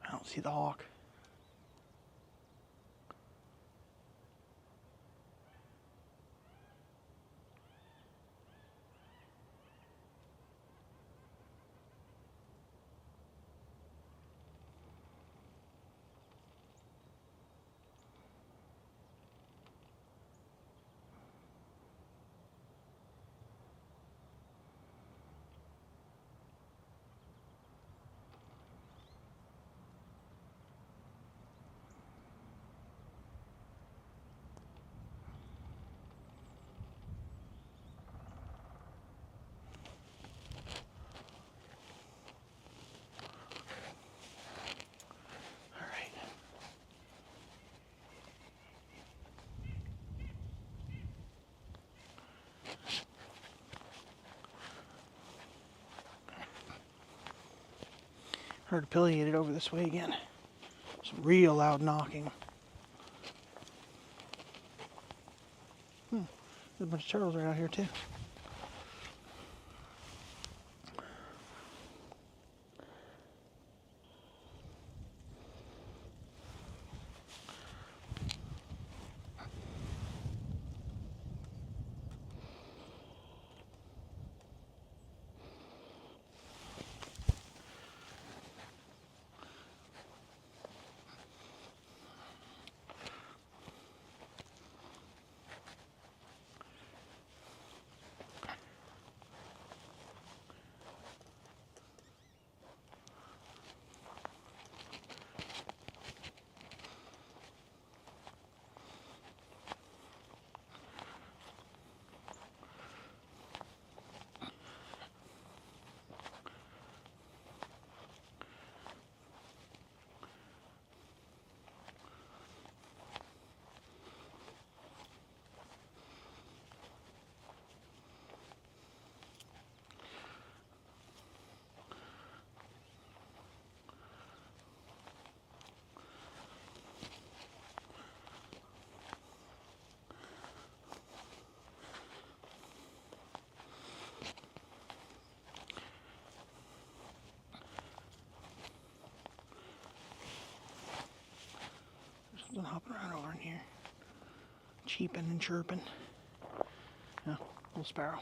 I don't see the hawk. Heard a pileated over this way again. Some real loud knocking. There's a bunch of turtles right out here too. Something hopping around over in here. Cheeping and chirping. Oh, little sparrow.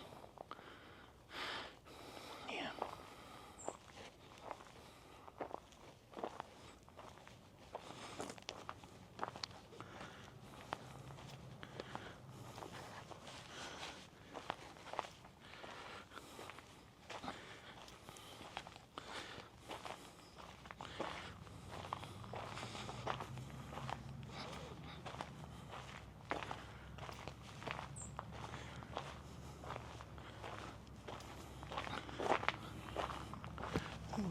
Yeah.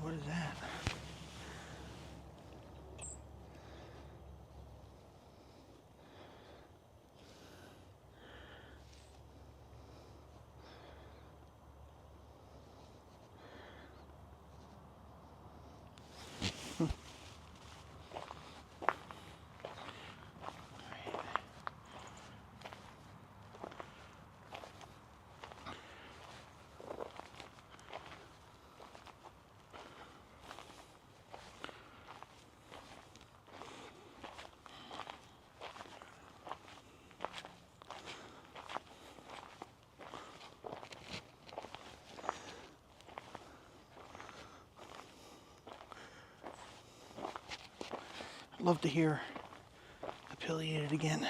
What is that? Love to hear the pileated again.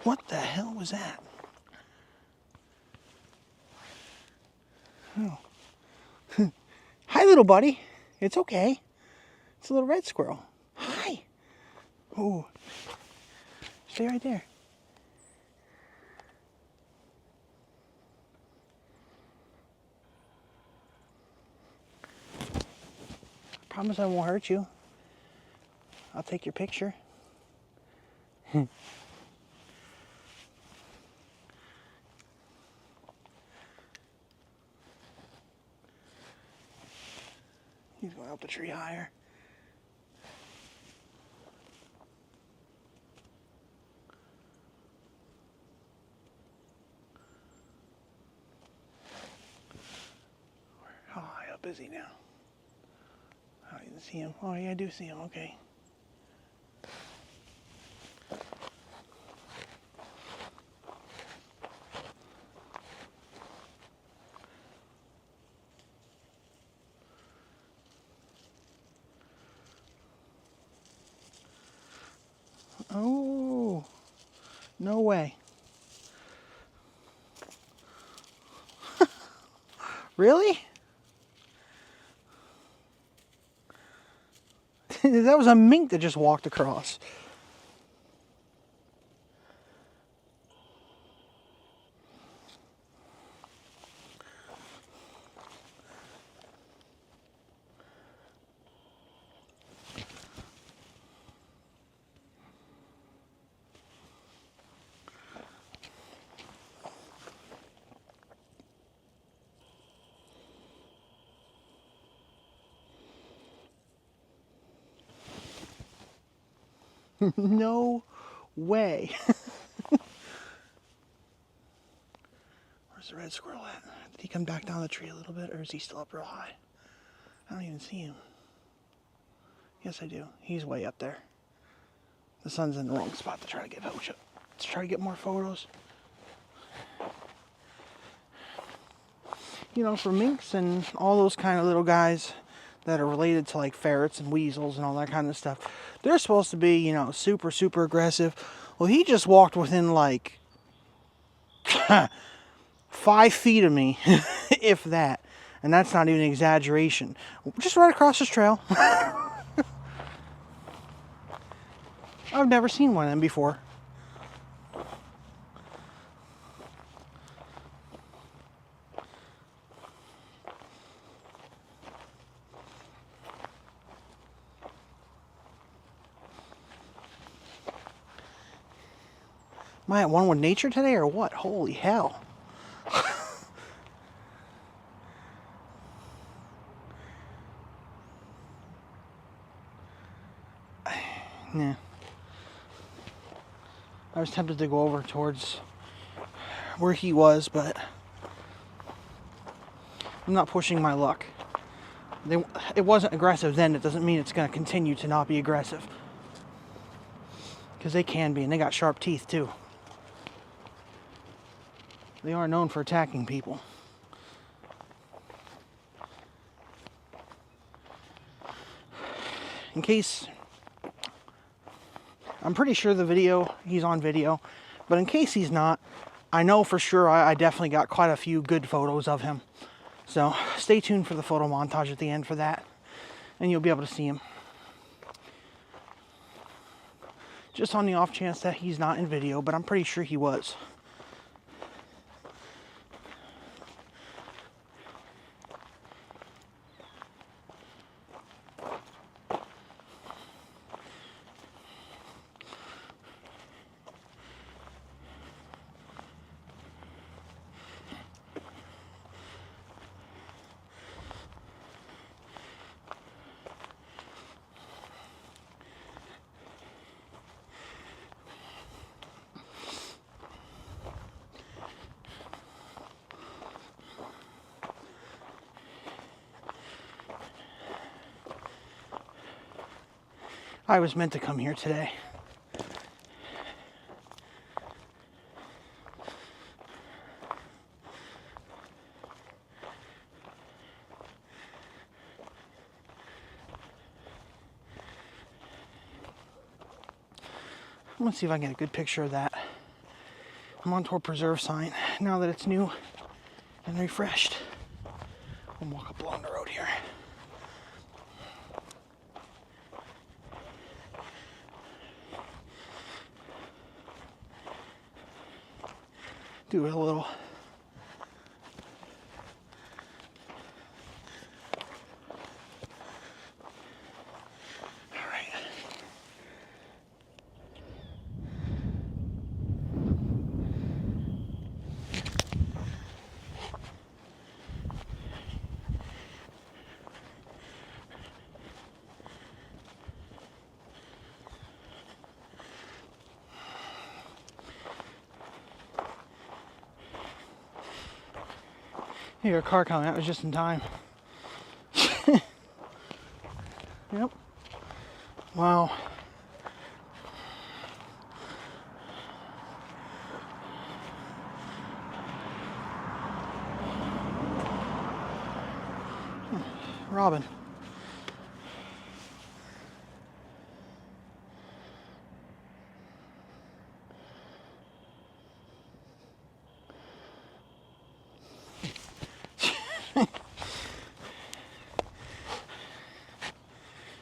What the hell was that? Oh. Hi, little buddy. It's okay. It's a little red squirrel. Hi. Oh. Stay right there. Promise I won't hurt you. I'll take your picture. He's going up the tree higher. How high up is he now? I don't even see him. Oh yeah, I do see him. Okay. Oh, no way. Really? That was a mink that just walked across. No way. Where's the red squirrel at? Did he come back down the tree a little bit, or is he still up real high? I don't even see him. Yes, I do. He's way up there. The sun's in the wrong spot to try to get more photos. You know, for minks and all those kind of little guys that are related to like ferrets and weasels and all that kind of stuff, they're supposed to be, you know, super, super aggressive. Well, he just walked within like 5 feet of me, if that. And that's not even an exaggeration. Just right across this trail. I've never seen one of them before. Am I at one with nature today or what? Holy hell. Yeah. I was tempted to go over towards where he was, but I'm not pushing my luck. It wasn't aggressive then. It doesn't mean it's going to continue to not be aggressive. Because they can be, and they got sharp teeth too. They are known for attacking people. In case, I'm pretty sure he's on video, but in case he's not, I know for sure I definitely got quite a few good photos of him. So stay tuned for the photo montage at the end for that, and you'll be able to see him. Just on the off chance that he's not in video, but I'm pretty sure he was. I was meant to come here today. Let's see if I can get a good picture of that Montour Preserve sign now that it's new and refreshed. I'll walk up along the road here. Do it a little. All right. Here, a car coming. That was just in time. Yep. Wow. Robin.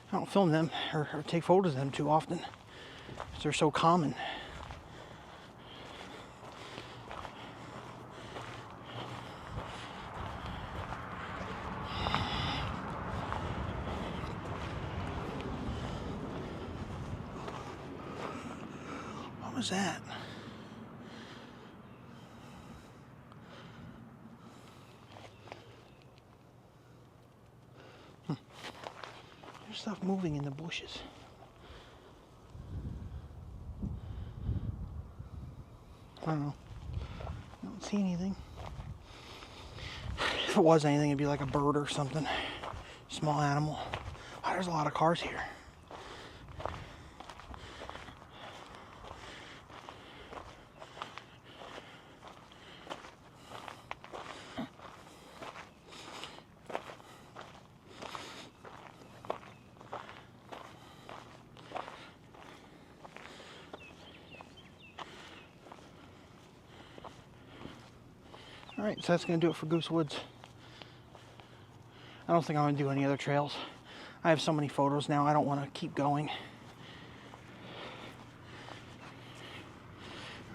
I don't film them or take photos of them too often because they're so common. What was that? There's stuff moving in the bushes. I don't know. I don't see anything. If it was anything, it'd be like a bird or something. Small animal. Oh, there's a lot of cars here. Alright, so that's going to do it for Goose Woods. I don't think I'm going to do any other trails. I have so many photos now, I don't want to keep going.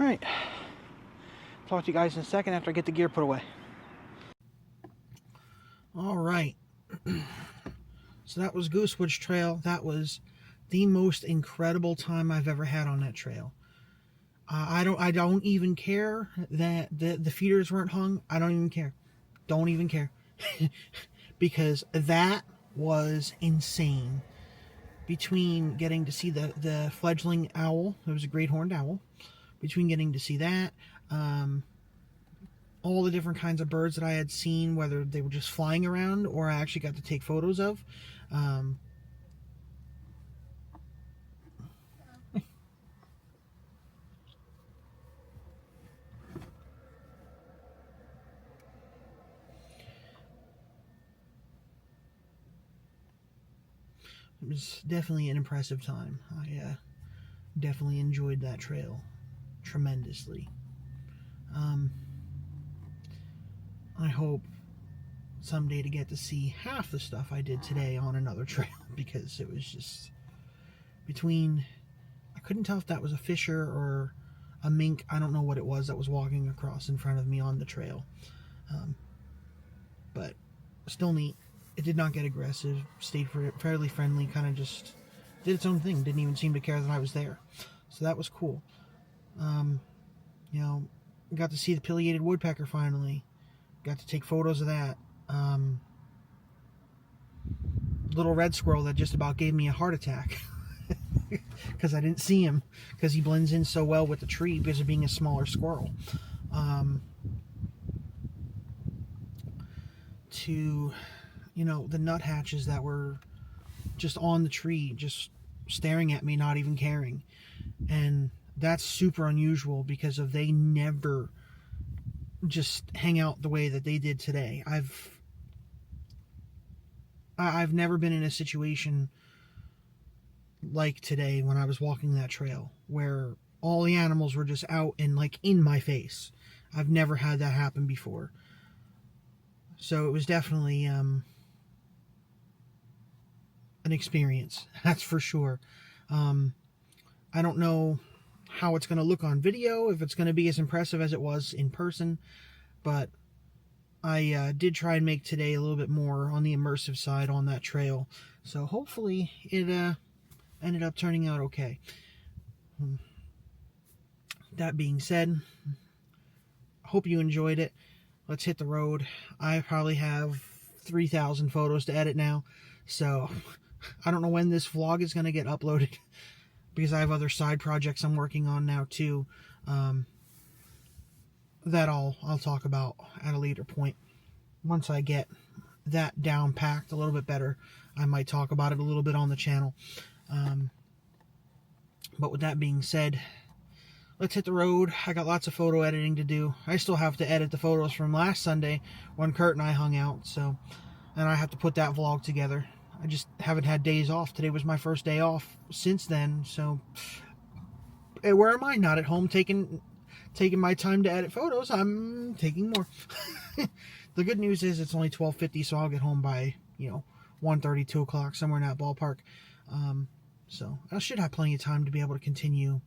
Alright. Talk to you guys in a second after I get the gear put away. Alright. So that was Goose Woods Trail. That was the most incredible time I've ever had on that trail. I don't even care that the feeders weren't hung. I don't even care. Don't even care. Because that was insane. Between getting to see the fledgling owl, it was a great horned owl. Between getting to see that, all the different kinds of birds that I had seen, whether they were just flying around or I actually got to take photos of. It was definitely an impressive time. I definitely enjoyed that trail tremendously. I hope someday to get to see half the stuff I did today on another trail, because it was just between, I couldn't tell if that was a fisher or a mink. I don't know what it was that was walking across in front of me on the trail. But still neat. It did not get aggressive, stayed fairly friendly, kind of just did its own thing, didn't even seem to care that I was there. So that was cool. You know, got to see the pileated woodpecker finally. Got to take photos of that. Little red squirrel that just about gave me a heart attack because I didn't see him, because he blends in so well with the tree because of being a smaller squirrel. To, you know, the nuthatches that were just on the tree, just staring at me, not even caring. And that's super unusual because of they never just hang out the way that they did today. I've never been in a situation like today when I was walking that trail where all the animals were just out and like in my face. I've never had that happen before. So it was definitely an experience, that's for sure. I don't know how it's going to look on video, if it's going to be as impressive as it was in person, but I did try and make today a little bit more on the immersive side on that trail. So hopefully it ended up turning out okay. That being said, hope you enjoyed it. Let's hit the road. I probably have 3,000 photos to edit now, so I don't know when this vlog is going to get uploaded, because I have other side projects I'm working on now too, that I'll talk about at a later point. Once I get that down packed a little bit better, I might talk about it a little bit on the channel. But with that being said, let's hit the road. I got lots of photo editing to do. I still have to edit the photos from last Sunday when Kurt and I hung out, so, and I have to put that vlog together. I just haven't had days off. Today was my first day off since then, so where am I? Not at home taking my time to edit photos. I'm taking more. The good news is it's only 12:50, so I'll get home by, 1:30, 2 o'clock, somewhere in that ballpark. So I should have plenty of time to be able to continue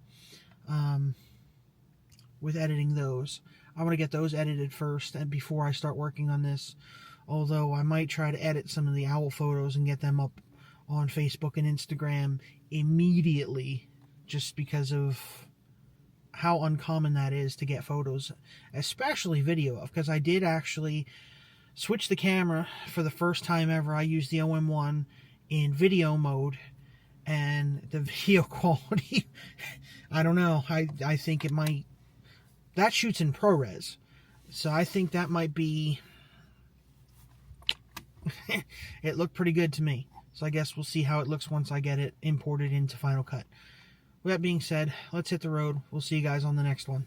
with editing those. I want to get those edited first and before I start working on this. Although I might try to edit some of the owl photos and get them up on Facebook and Instagram immediately, just because of how uncommon that is to get photos, especially video of, because I did actually switch the camera for the first time ever. I used the OM1 in video mode, and the video quality, I don't know, I think it might that shoots in ProRes. So I think that might be... it looked pretty good to me. So I guess we'll see how it looks once I get it imported into Final Cut. With that being said, let's hit the road. We'll see you guys on the next one.